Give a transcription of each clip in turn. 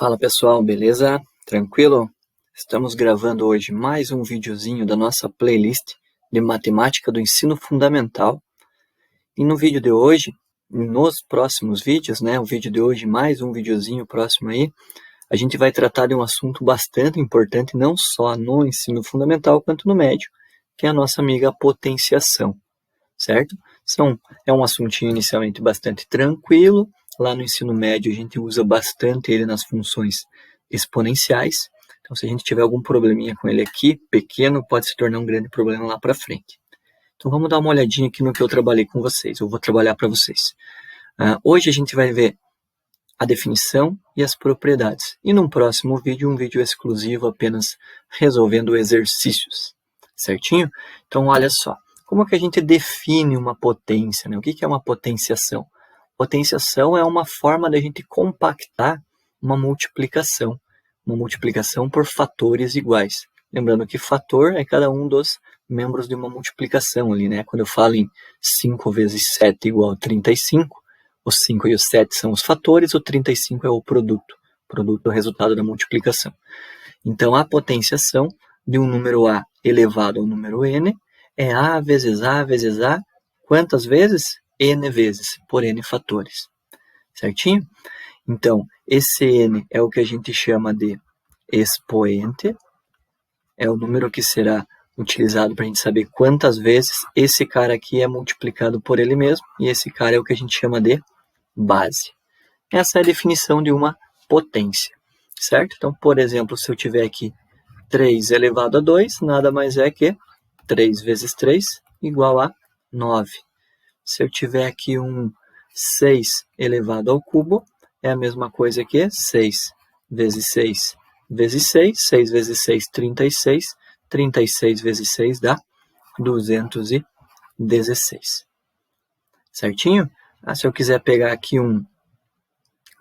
Fala pessoal, beleza? Tranquilo? Estamos gravando hoje mais um videozinho da nossa playlist de matemática do ensino fundamental. E no vídeo de hoje, nos próximos vídeos, o vídeo de hoje mais um videozinho próximo aí, a gente vai tratar de um assunto bastante importante, não só no ensino fundamental quanto no médio, que é a nossa amiga potenciação, certo? É um assuntinho inicialmente bastante tranquilo. Lá no ensino médio a gente usa bastante ele nas funções exponenciais. Então, se a gente tiver algum probleminha com ele aqui, pequeno, pode se tornar um grande problema lá para frente. Então, vamos dar uma olhadinha aqui no que eu trabalhei com vocês. Eu vou trabalhar para vocês. Hoje a gente vai ver a definição e as propriedades. E num próximo vídeo, um vídeo exclusivo apenas resolvendo exercícios. Certinho? Então, olha só. Como que a gente define uma potência? O que é uma potenciação? Potenciação é uma forma da gente compactar uma multiplicação por fatores iguais. Lembrando que fator é cada um dos membros de uma multiplicação ali, né? Quando eu falo em 5 vezes 7 igual a 35, os 5 e os 7 são os fatores, o 35 é o produto é o resultado da multiplicação. Então, a potenciação de um número A elevado ao número n é A vezes A vezes A, quantas vezes? N vezes, por N fatores, certinho? Então, esse N é o que a gente chama de expoente, é o número que será utilizado para a gente saber quantas vezes esse cara aqui é multiplicado por ele mesmo, e esse cara é o que a gente chama de base. Essa é a definição de uma potência, certo? Então, por exemplo, se eu tiver aqui 3 elevado a 2, nada mais é que 3 vezes 3 igual a 9. Se eu tiver aqui um 6 elevado ao cubo, é a mesma coisa que 6 vezes 6 vezes 6. 6 vezes 6, 36. 36 vezes 6 dá 216. Certinho? Se eu quiser pegar aqui um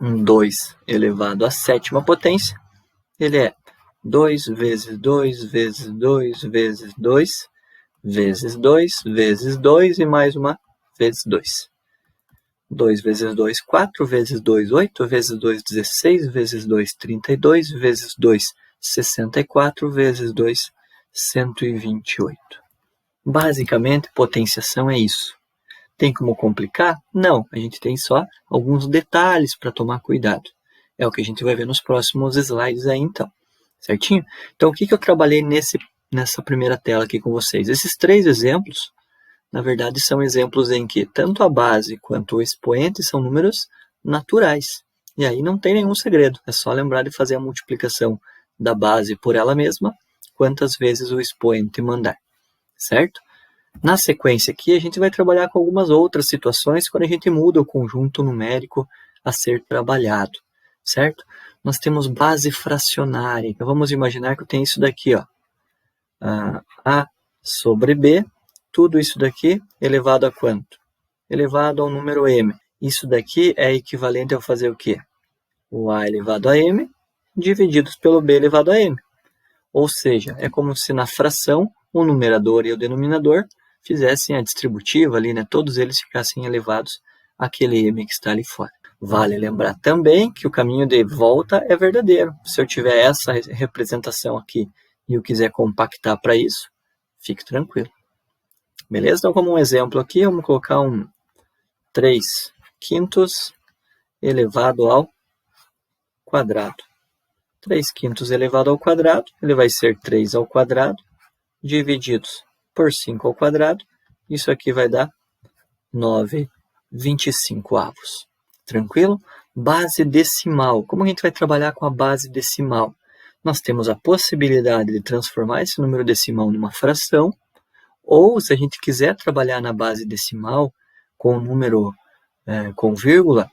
2 elevado à sétima potência, ele é 2 vezes 2 vezes 2 vezes 2 vezes 2 vezes 2 e mais uma vezes 2. 2 vezes 2, 4, vezes 2, 8, vezes 2, 16, vezes 2, 32, vezes 2, 64, vezes 2, 128. Basicamente, potenciação é isso. Tem como complicar? Não, a gente tem só alguns detalhes para tomar cuidado. É o que a gente vai ver nos próximos slides aí, então. Certinho? Então, o que eu trabalhei nessa primeira tela aqui com vocês? Esses 3 exemplos, na verdade, são exemplos em que tanto a base quanto o expoente são números naturais. E aí não tem nenhum segredo, é só lembrar de fazer a multiplicação da base por ela mesma, quantas vezes o expoente mandar, certo? Na sequência aqui, a gente vai trabalhar com algumas outras situações quando a gente muda o conjunto numérico a ser trabalhado, certo? Nós temos base fracionária, então vamos imaginar que eu tenho isso daqui, ó, A sobre B, tudo isso daqui elevado a quanto? Elevado ao número m. Isso daqui é equivalente a fazer o quê? O a elevado a m divididos pelo b elevado a m. Ou seja, é como se na fração o numerador e o denominador fizessem a distributiva ali, né? Todos eles ficassem elevados àquele m que está ali fora. Vale lembrar também que o caminho de volta é verdadeiro. Se eu tiver essa representação aqui e eu quiser compactar para isso, fique tranquilo. Beleza? Então, como um exemplo aqui, vamos colocar um 3 quintos elevado ao quadrado. 3 quintos elevado ao quadrado, ele vai ser 3 ao quadrado, divididos por 5 ao quadrado. Isso aqui vai dar 9/25. Tranquilo? Base decimal. Como a gente vai trabalhar com a base decimal? Nós temos a possibilidade de transformar esse número decimal numa fração, ou, se a gente quiser trabalhar na base decimal com o número com vírgula,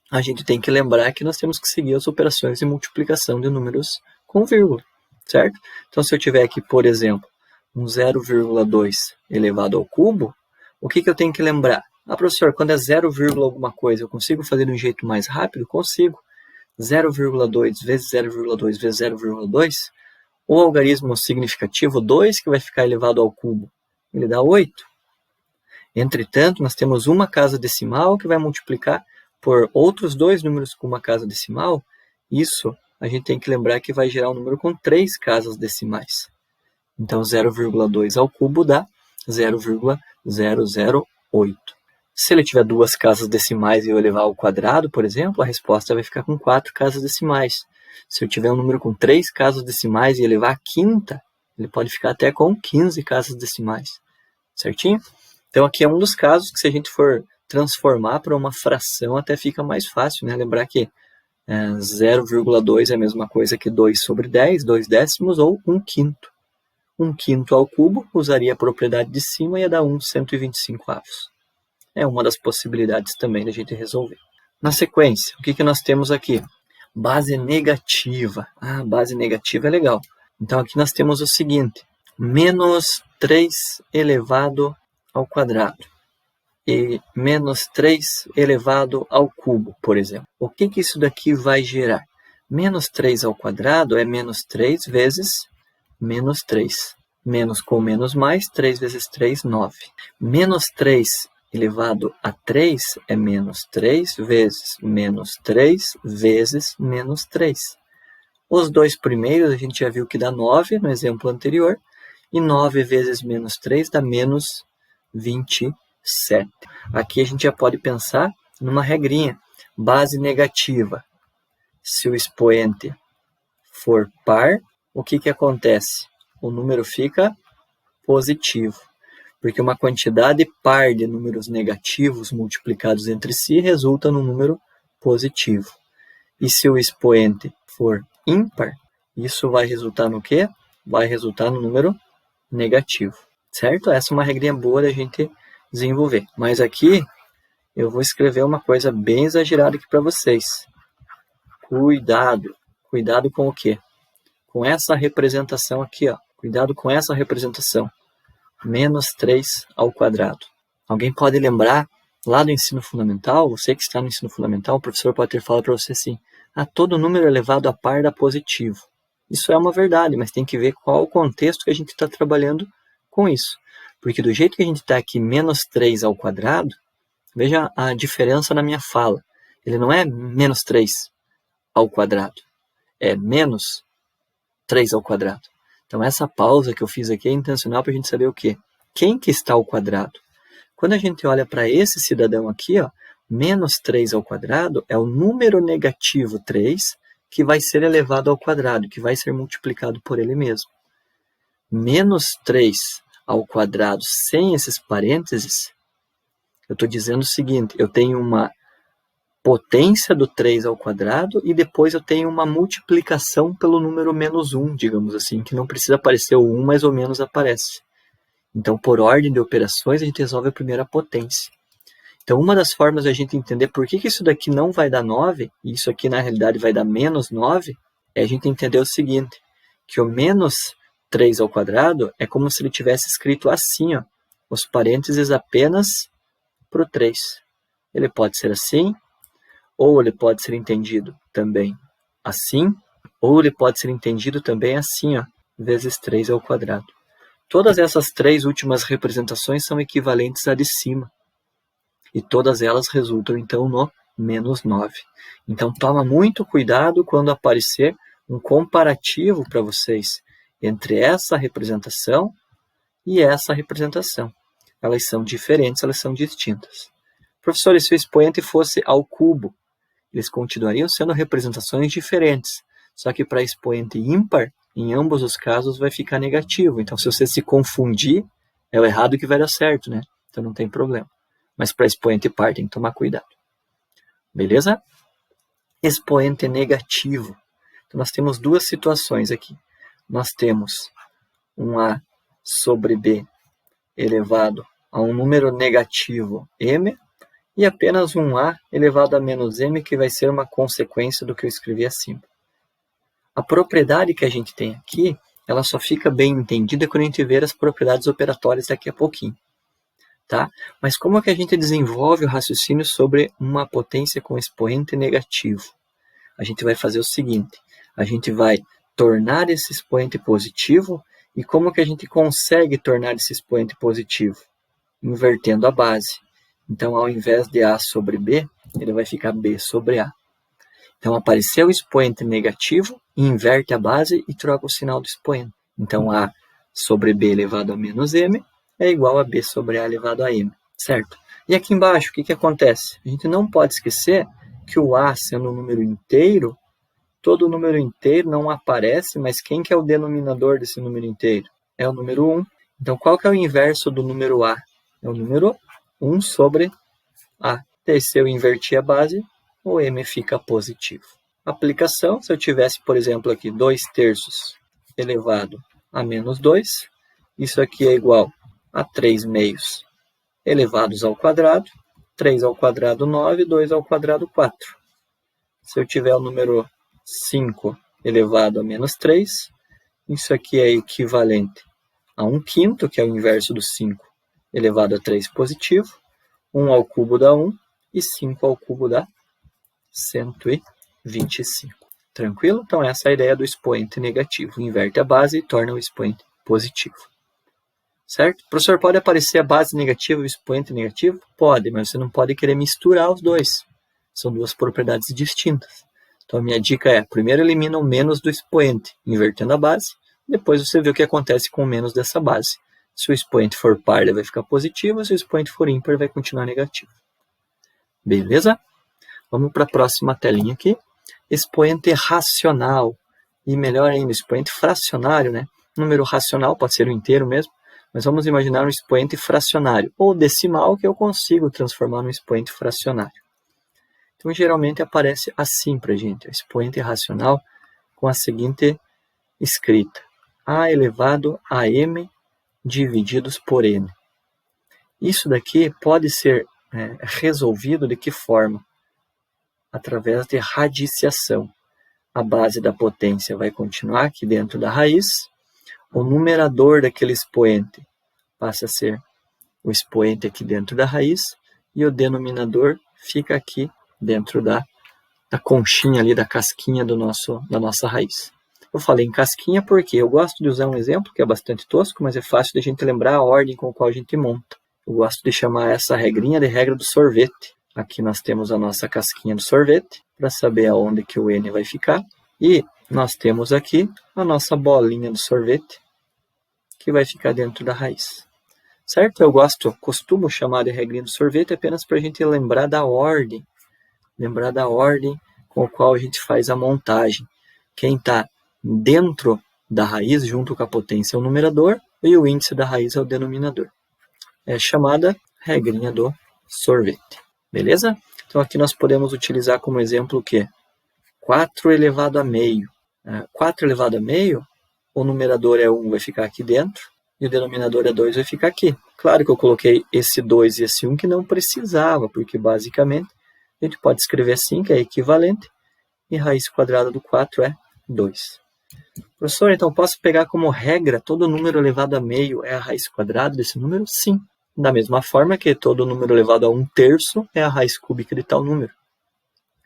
a gente tem que lembrar que nós temos que seguir as operações de multiplicação de números com vírgula, certo? Então, se eu tiver aqui, por exemplo, um 0,2 elevado ao cubo, o que eu tenho que lembrar? Professor, quando é 0, alguma coisa, eu consigo fazer de um jeito mais rápido? Consigo. 0,2 vezes 0,2 vezes 0,2, o algarismo significativo 2, que vai ficar elevado ao cubo, ele dá 8. Entretanto, nós temos uma casa decimal que vai multiplicar por outros 2 números com uma casa decimal, Isso a gente tem que lembrar que vai gerar um número com 3 casas decimais. Então, 0,2 ao cubo dá 0,008. Se ele tiver 2 casas decimais e eu elevar ao quadrado, por exemplo, a resposta vai ficar com 4 casas decimais. Se eu tiver um número com 3 casas decimais e elevar a quinta, ele pode ficar até com 15 casas decimais. Certinho? Então, aqui é um dos casos que, se a gente for transformar para uma fração, até fica mais fácil, né? Lembrar que 0,2 é a mesma coisa que 2 sobre 10, 2 décimos ou 1 quinto. 1 quinto ao cubo usaria a propriedade de cima e ia dar 1/125. É uma das possibilidades também da gente resolver. Na sequência, o que nós temos aqui? Base negativa. Base negativa é legal. Então, aqui nós temos o seguinte: menos 3 elevado ao quadrado e menos 3 elevado ao cubo, por exemplo. O que isso daqui vai gerar? Menos 3 ao quadrado é menos 3 vezes menos 3. Menos com menos mais, 3 vezes 3, 9. Menos 3 elevado a 3 é menos 3 vezes menos 3 vezes menos 3. Os dois primeiros a gente já viu que dá 9 no exemplo anterior. E 9 vezes menos 3 dá menos 27. Aqui a gente já pode pensar numa regrinha. Base negativa. Se o expoente for par, o que acontece? O número fica positivo, porque uma quantidade par de números negativos multiplicados entre si resulta num número positivo. E se o expoente for ímpar, isso vai resultar no quê? Vai resultar no número negativo, certo? Essa é uma regrinha boa da gente desenvolver. Mas aqui eu vou escrever uma coisa bem exagerada aqui para vocês. Cuidado. Cuidado com o quê? Com essa representação aqui, ó. Cuidado com essa representação. Menos 3 ao quadrado. Alguém pode lembrar, lá do ensino fundamental, você que está no ensino fundamental, o professor pode ter falado para você assim: todo número elevado a par dá positivo. Isso é uma verdade, mas tem que ver qual o contexto que a gente está trabalhando com isso. Porque do jeito que a gente está aqui, menos 3 ao quadrado, veja a diferença na minha fala. Ele não é menos 3 ao quadrado, é menos 3 ao quadrado. Então, essa pausa que eu fiz aqui é intencional para a gente saber o quê? Quem que está ao quadrado? Quando a gente olha para esse cidadão aqui, ó, menos 3 ao quadrado é o número negativo 3 que vai ser elevado ao quadrado, que vai ser multiplicado por ele mesmo. Menos 3 ao quadrado sem esses parênteses, eu estou dizendo o seguinte: eu tenho uma potência do 3 ao quadrado e depois eu tenho uma multiplicação pelo número menos 1, digamos assim, que não precisa aparecer o 1, mais ou menos aparece. Então, por ordem de operações, a gente resolve a primeira potência. Então, uma das formas de a gente entender por que isso daqui não vai dar 9, e isso aqui na realidade vai dar menos 9, é a gente entender o seguinte, que o menos 3 ao quadrado é como se ele tivesse escrito assim, ó, os parênteses apenas para o 3. Ele pode ser assim, ou ele pode ser entendido também assim, ou ele pode ser entendido também assim, ó, vezes 3 ao quadrado. Todas essas três últimas representações são equivalentes à de cima. E todas elas resultam, então, no menos 9. Então, toma muito cuidado quando aparecer um comparativo para vocês entre essa representação e essa representação. Elas são diferentes, elas são distintas. Professor, e se o expoente fosse ao cubo? Eles continuariam sendo representações diferentes. Só que para expoente ímpar, em ambos os casos vai ficar negativo. Então, se você se confundir, é o errado que vai dar certo, né? Então, não tem problema. Mas para expoente par tem que tomar cuidado. Beleza? Expoente negativo. Então, nós temos duas situações aqui. Nós temos um A sobre B elevado a um número negativo m e apenas um A elevado a menos m, que vai ser uma consequência do que eu escrevi acima. A propriedade que a gente tem aqui, ela só fica bem entendida quando a gente ver as propriedades operatórias daqui a pouquinho. Tá? Mas como é que a gente desenvolve o raciocínio sobre uma potência com expoente negativo? A gente vai fazer o seguinte, a gente vai tornar esse expoente positivo, e como que a gente consegue tornar esse expoente positivo? Invertendo a base. Então, ao invés de A sobre B, ele vai ficar B sobre A. Então, apareceu o expoente negativo, inverte a base e troca o sinal do expoente. Então, A sobre B elevado a menos M é igual a B sobre A elevado a M, certo? E aqui embaixo, o que acontece? A gente não pode esquecer que o A, sendo um número inteiro, todo número inteiro não aparece, mas quem que é o denominador desse número inteiro? É o número 1. Então, qual que é o inverso do número A? É o número 1 sobre A. Se eu invertir a base, o M fica positivo. Aplicação, se eu tivesse, por exemplo, aqui 2/3 elevado a menos 2, isso aqui é igual a 3/2 elevados ao quadrado, 3 ao quadrado 9, 2 ao quadrado 4. Se eu tiver o número 5 elevado a menos 3, isso aqui é equivalente a 1/5, que é o inverso do 5 elevado a 3 positivo, 1 ao cubo dá 1 e 5 ao cubo dá 125. Tranquilo? Então essa é a ideia do expoente negativo. Inverte a base e torna o expoente positivo. Certo? Professor, pode aparecer a base negativa e o expoente negativo? Pode, mas você não pode querer misturar os dois. São duas propriedades distintas. Então a minha dica é, primeiro elimina o menos do expoente, invertendo a base, depois você vê o que acontece com o menos dessa base. Se o expoente for par, ele vai ficar positivo, se o expoente for ímpar, vai continuar negativo. Beleza? Vamos para a próxima telinha aqui. Expoente racional. E melhor ainda, expoente fracionário, né? Número racional pode ser o inteiro mesmo, mas vamos imaginar um expoente fracionário, ou decimal, que eu consigo transformar num expoente fracionário. Então, geralmente aparece assim para a gente, o expoente racional com a seguinte escrita: A elevado a m divididos por n. Isso daqui pode ser resolvido de que forma? Através de radiciação. A base da potência vai continuar aqui dentro da raiz, o numerador daquele expoente passa a ser o expoente aqui dentro da raiz, e o denominador fica aqui dentro da conchinha ali, da casquinha da nossa raiz. Eu falei em casquinha porque eu gosto de usar um exemplo que é bastante tosco, mas é fácil de a gente lembrar a ordem com a qual a gente monta. Eu gosto de chamar essa regrinha de regra do sorvete. Aqui nós temos a nossa casquinha do sorvete, para saber aonde que o N vai ficar. E nós temos aqui a nossa bolinha do sorvete, que vai ficar dentro da raiz. Certo? Eu costumo chamar de regrinha do sorvete apenas para a gente lembrar da ordem. Lembrar da ordem com a qual a gente faz a montagem. Quem está dentro da raiz, junto com a potência, é o numerador, e o índice da raiz é o denominador. É chamada regrinha do sorvete. Beleza? Então aqui nós podemos utilizar como exemplo o quê? 4 elevado a meio. 4 elevado a meio, o numerador é 1, vai ficar aqui dentro, e o denominador é 2, vai ficar aqui. Claro que eu coloquei esse 2 e esse 1 que não precisava, porque basicamente a gente pode escrever assim, que é equivalente, e raiz quadrada do 4 é 2. Professor, então posso pegar como regra todo número elevado a meio é a raiz quadrada desse número? Sim. Da mesma forma que todo número elevado a 1/3 é a raiz cúbica de tal número.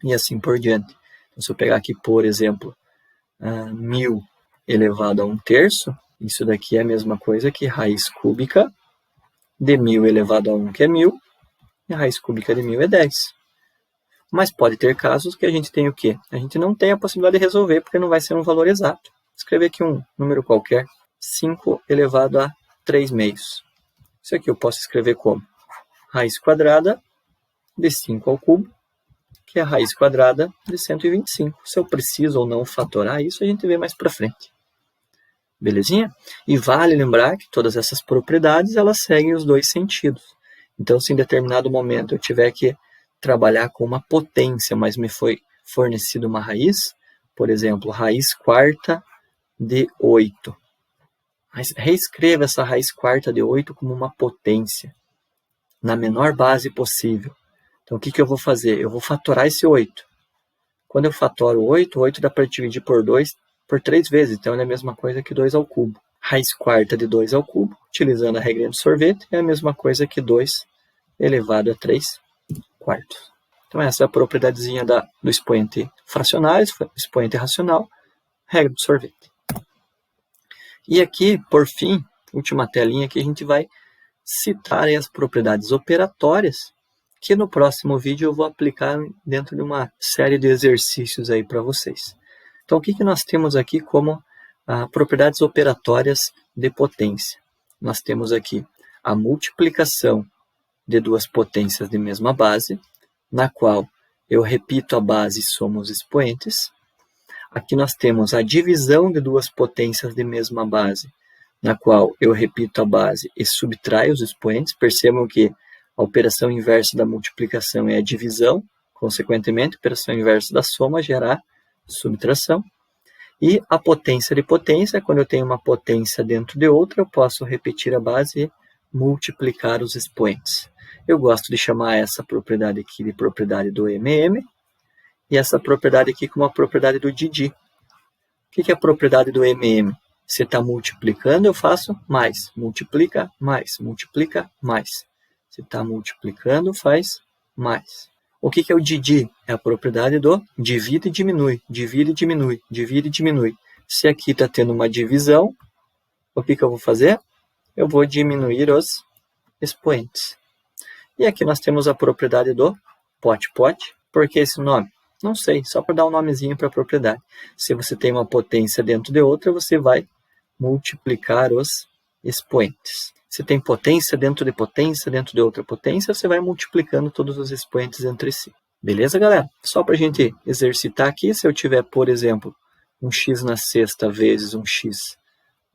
E assim por diante. Então, se eu pegar aqui, por exemplo, 1000 elevado a 1/3, isso daqui é a mesma coisa que raiz cúbica de 1000 elevado a 1, que é 1000, e a raiz cúbica de 1000 é 10. Mas pode ter casos que a gente tem o quê? A gente não tem a possibilidade de resolver, porque não vai ser um valor exato. Vou escrever aqui um número qualquer, 5 elevado a 3/2. Isso aqui eu posso escrever como raiz quadrada de 5 ao cubo, que é a raiz quadrada de 125. Se eu preciso ou não fatorar isso, a gente vê mais para frente. Belezinha? E vale lembrar que todas essas propriedades, elas seguem os dois sentidos. Então, se em determinado momento eu tiver que trabalhar com uma potência, mas me foi fornecida uma raiz, por exemplo, raiz quarta de 8. Reescreva essa raiz quarta de 8 como uma potência, na menor base possível. Então, o que eu vou fazer? Eu vou fatorar esse 8. Quando eu fatoro 8, 8 dá para dividir por 2 por 3 vezes, então ele é a mesma coisa que 2 ao cubo. Raiz quarta de 2 ao cubo, utilizando a regrinha do sorvete, é a mesma coisa que 2 elevado a 3 quartos. Então, essa é a propriedadezinha do expoente fracionário, expoente racional, regra do sorvete. E aqui, por fim, última telinha que a gente vai citar as propriedades operatórias que no próximo vídeo eu vou aplicar dentro de uma série de exercícios aí para vocês. Então, o que nós temos aqui como propriedades operatórias de potência? Nós temos aqui a multiplicação de duas potências de mesma base, na qual eu repito a base e somo os expoentes. Aqui nós temos a divisão de duas potências de mesma base, na qual eu repito a base e subtraio os expoentes. Percebam que a operação inversa da multiplicação é a divisão, consequentemente, a operação inversa da soma gerará subtração. E a potência de potência, quando eu tenho uma potência dentro de outra, eu posso repetir a base e multiplicar os expoentes. Eu gosto de chamar essa propriedade aqui de propriedade do MM e essa propriedade aqui como a propriedade do Didi. O que é a propriedade do MM? Se está multiplicando, eu faço mais. Multiplica, mais. Multiplica, mais. Se está multiplicando, faz mais. O que é o Didi? É a propriedade do divide e diminui. Divide e diminui. Divide e diminui. Se aqui está tendo uma divisão, o que eu vou fazer? Eu vou diminuir os expoentes. E aqui nós temos a propriedade do pote-pote. Por que esse nome? Não sei, só para dar um nomezinho para a propriedade. Se você tem uma potência dentro de outra, você vai multiplicar os expoentes. Se tem potência dentro de outra potência, você vai multiplicando todos os expoentes entre si. Beleza, galera? Só para a gente exercitar aqui, se eu tiver, por exemplo, um x na sexta vezes um x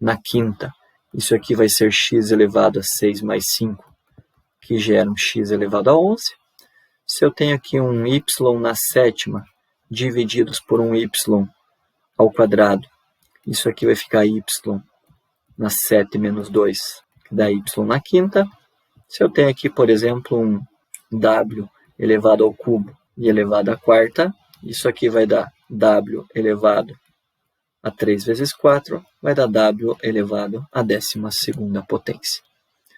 na quinta, isso aqui vai ser x elevado a 6 mais 5, que gera um x elevado a 11. Se eu tenho aqui um y na sétima, divididos por um y ao quadrado, isso aqui vai ficar y na 7 menos 2, que dá y na quinta. Se eu tenho aqui, por exemplo, um w elevado ao cubo e elevado à quarta, isso aqui vai dar w elevado a 3 vezes 4, vai dar w elevado à 12ª potência.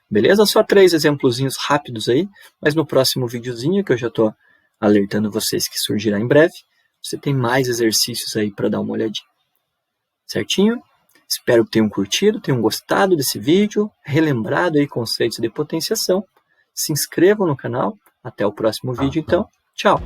Beleza? Só 3 exemplozinhos rápidos aí, mas no próximo videozinho, que eu já estou alertando vocês que surgirá em breve, você tem mais exercícios aí para dar uma olhadinha. Certinho? Espero que tenham curtido, tenham gostado desse vídeo, relembrado aí conceitos de potenciação. Se inscrevam no canal. Até o próximo vídeo, então. Tchau!